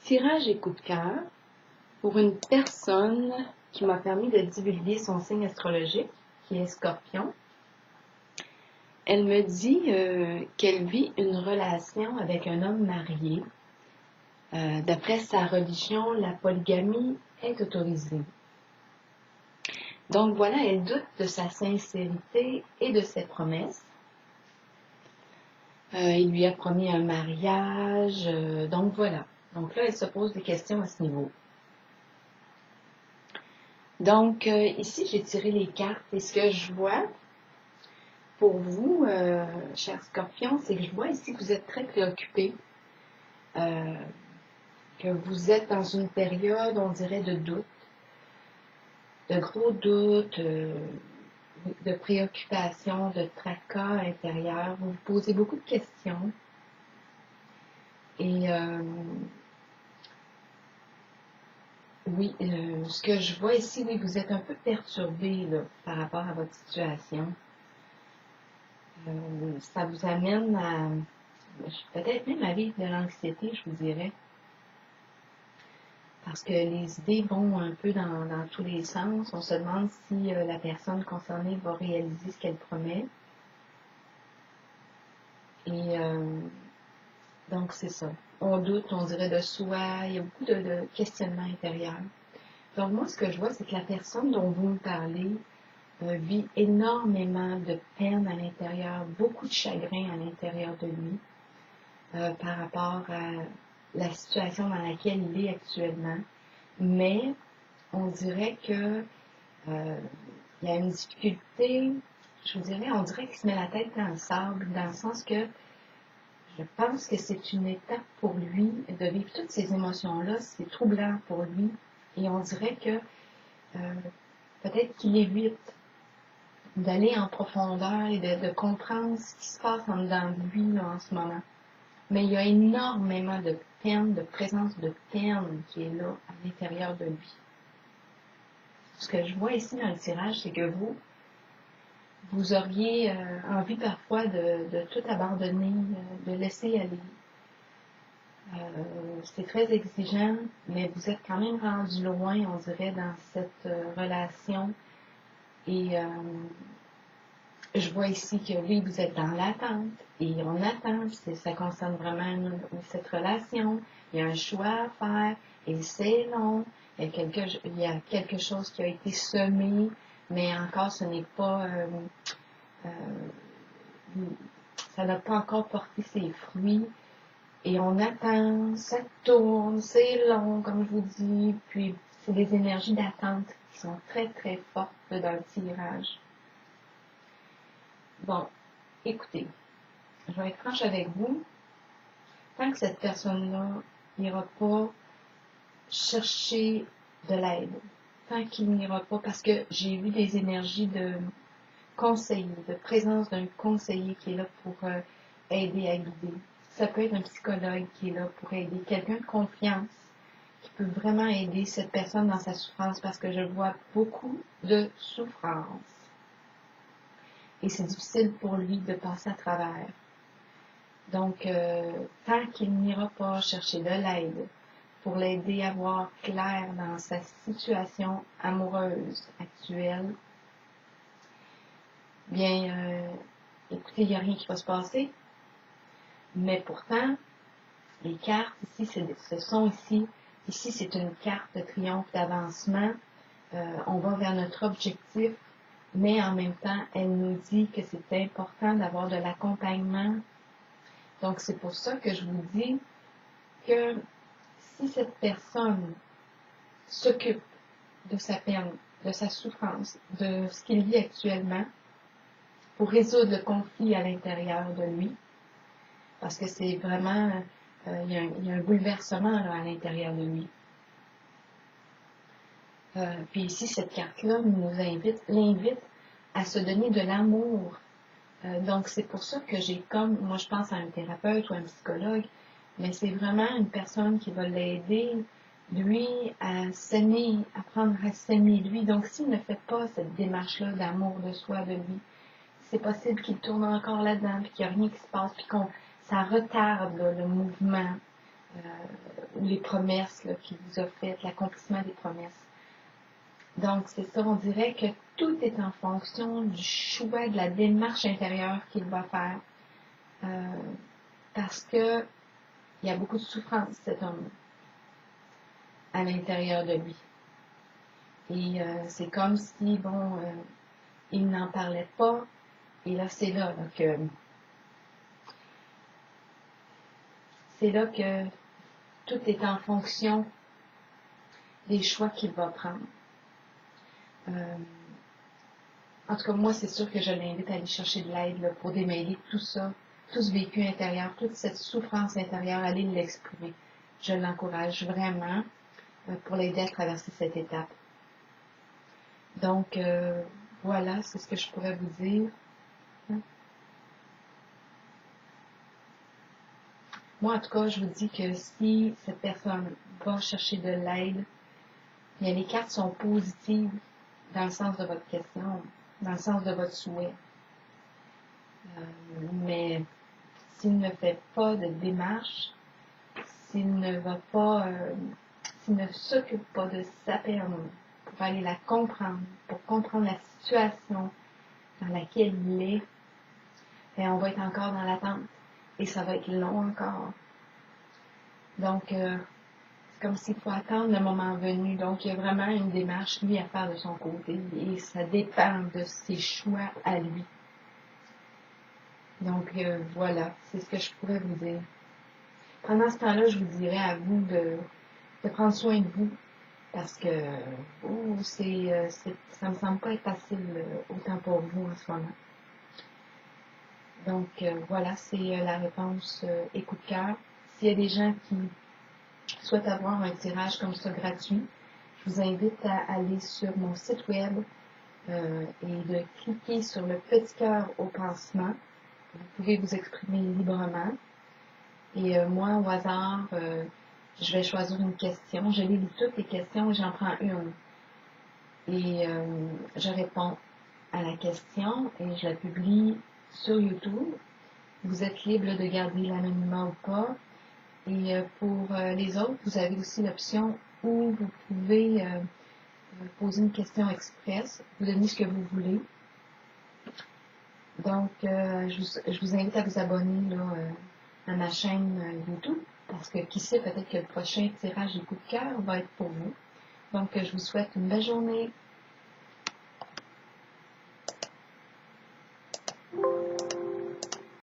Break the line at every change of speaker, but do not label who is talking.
Tirage et coup de cœur pour une personne qui m'a permis de divulguer son signe astrologique, qui est Scorpion. Elle me dit qu'elle vit une relation avec un homme marié. D'après sa religion, la polygamie est autorisée. Donc voilà, elle doute de sa sincérité et de ses promesses. Il lui a promis un mariage, donc voilà. Donc là, elle se pose des questions à ce niveau. Donc ici, j'ai tiré les cartes et ce que je vois pour vous, chers Scorpions, c'est que je vois ici que vous êtes très préoccupés, que vous êtes dans une période, on dirait, de doute, de gros doutes, de préoccupations, de tracas intérieurs. Vous vous posez beaucoup de questions. Et oui, ce que je vois ici, oui, vous êtes un peu perturbé là, par rapport à votre situation. Ça vous amène à peut-être même à vivre de l'anxiété, je vous dirais. Parce que les idées vont un peu dans tous les sens. On se demande si la personne concernée va réaliser ce qu'elle promet. Et donc, c'est ça. On doute, on dirait de soi. Il y a beaucoup de questionnements intérieurs. Donc, moi, ce que je vois, c'est que la personne dont vous me parlez vit énormément de peine à l'intérieur, beaucoup de chagrin à l'intérieur de lui par rapport à la situation dans laquelle il est actuellement. Mais on dirait que il y a une difficulté, je vous dirais, on dirait qu'il se met la tête dans le sable, dans le sens que je pense que c'est une étape pour lui de vivre toutes ces émotions-là, c'est troublant pour lui, et on dirait que peut-être qu'il évite d'aller en profondeur et de comprendre ce qui se passe en dedans de lui là, en ce moment. Mais il y a énormément de peine, de présence de peine qui est là à l'intérieur de lui. Ce que je vois ici dans le tirage, c'est que vous auriez envie parfois de tout abandonner, de laisser aller. C'est très exigeant, mais vous êtes quand même rendu loin, on dirait, dans cette relation. Et je vois ici que oui, vous êtes dans l'attente. Et on attend, ça concerne vraiment cette relation. Il y a un choix à faire, et c'est long. Il y a quelque chose qui a été semé, mais encore ce n'est pas... ça n'a pas encore porté ses fruits. Et on attend, ça tourne, c'est long, comme je vous dis. Puis, c'est des énergies d'attente qui sont très, très fortes dans le tirage. Bon, écoutez, je vais être franche avec vous. Tant que cette personne-là n'ira pas chercher de l'aide, tant qu'il n'ira pas, parce que j'ai vu des énergies de conseiller, de présence d'un conseiller qui est là pour aider à guider. Ça peut être un psychologue qui est là pour aider, quelqu'un de confiance qui peut vraiment aider cette personne dans sa souffrance parce que je vois beaucoup de souffrance. Et c'est difficile pour lui de passer à travers. Donc, tant qu'il n'ira pas chercher de l'aide pour l'aider à voir clair dans sa situation amoureuse actuelle, bien, écoutez, il n'y a rien qui va se passer. Mais pourtant, les cartes ici, ici c'est une carte de triomphe, d'avancement. On va vers notre objectif, mais en même temps, elle nous dit que c'est important d'avoir de l'accompagnement. Donc, c'est pour ça que je vous dis que si cette personne s'occupe de sa peine, de sa souffrance, de ce qu'il vit actuellement, pour résoudre le conflit à l'intérieur de lui, parce que c'est vraiment, il y a un bouleversement là, à l'intérieur de lui. Puis ici, cette carte-là l'invite à se donner de l'amour. Donc, c'est pour ça que moi je pense à un thérapeute ou un psychologue, mais c'est vraiment une personne qui va l'aider, lui, à s'aimer, apprendre à s'aimer lui. Donc, s'il ne fait pas cette démarche-là d'amour de soi, de lui, c'est possible qu'il tourne encore là-dedans, puis qu'il n'y a rien qui se passe, puis ça retarde là, le mouvement ou les promesses qu'il vous a faites, l'accomplissement des promesses. Donc, c'est ça, on dirait que tout est en fonction du choix, de la démarche intérieure qu'il va faire. Parce que il y a beaucoup de souffrance, cet homme, à l'intérieur de lui. Et c'est comme si, il n'en parlait pas. Et là, c'est là que tout est en fonction des choix qu'il va prendre. En tout cas, moi, c'est sûr que je l'invite à aller chercher de l'aide pour démêler tout ça, tout ce vécu intérieur, toute cette souffrance intérieure, aller l'exprimer. Je l'encourage vraiment pour l'aider à traverser cette étape. Donc, voilà, c'est ce que je pourrais vous dire. Moi, en tout cas, je vous dis que si cette personne va chercher de l'aide, bien, les cartes sont positives dans le sens de votre question, dans le sens de votre souhait. Mais s'il ne fait pas de démarche, s'il ne va pas, s'il ne s'occupe pas de sa peine pour aller la comprendre, pour comprendre la situation dans laquelle il est, bien, on va être encore dans l'attente. Et ça va être long encore. Donc, c'est comme s'il faut attendre le moment venu. Donc, il y a vraiment une démarche, lui, à faire de son côté. Et ça dépend de ses choix à lui. Donc, voilà, c'est ce que je pourrais vous dire. Pendant ce temps-là, je vous dirais à vous de prendre soin de vous. Parce que ça me semble pas être facile autant pour vous en ce moment. Donc, voilà, c'est la réponse et coup de cœur. S'il y a des gens qui souhaitent avoir un tirage comme ça gratuit, je vous invite à aller sur mon site web et de cliquer sur le petit cœur au pansement. Vous pouvez vous exprimer librement. Et moi, au hasard, je vais choisir une question. Je lis toutes les questions et j'en prends une. Et je réponds à la question et je la publie sur YouTube. Vous êtes libre de garder l'anonymat ou pas. Et pour les autres, vous avez aussi l'option où vous pouvez poser une question express, vous donner ce que vous voulez. Donc, je vous invite à vous abonner là, à ma chaîne YouTube, parce que qui sait, peut-être que le prochain tirage de coup de cœur va être pour vous. Donc, je vous souhaite une belle journée.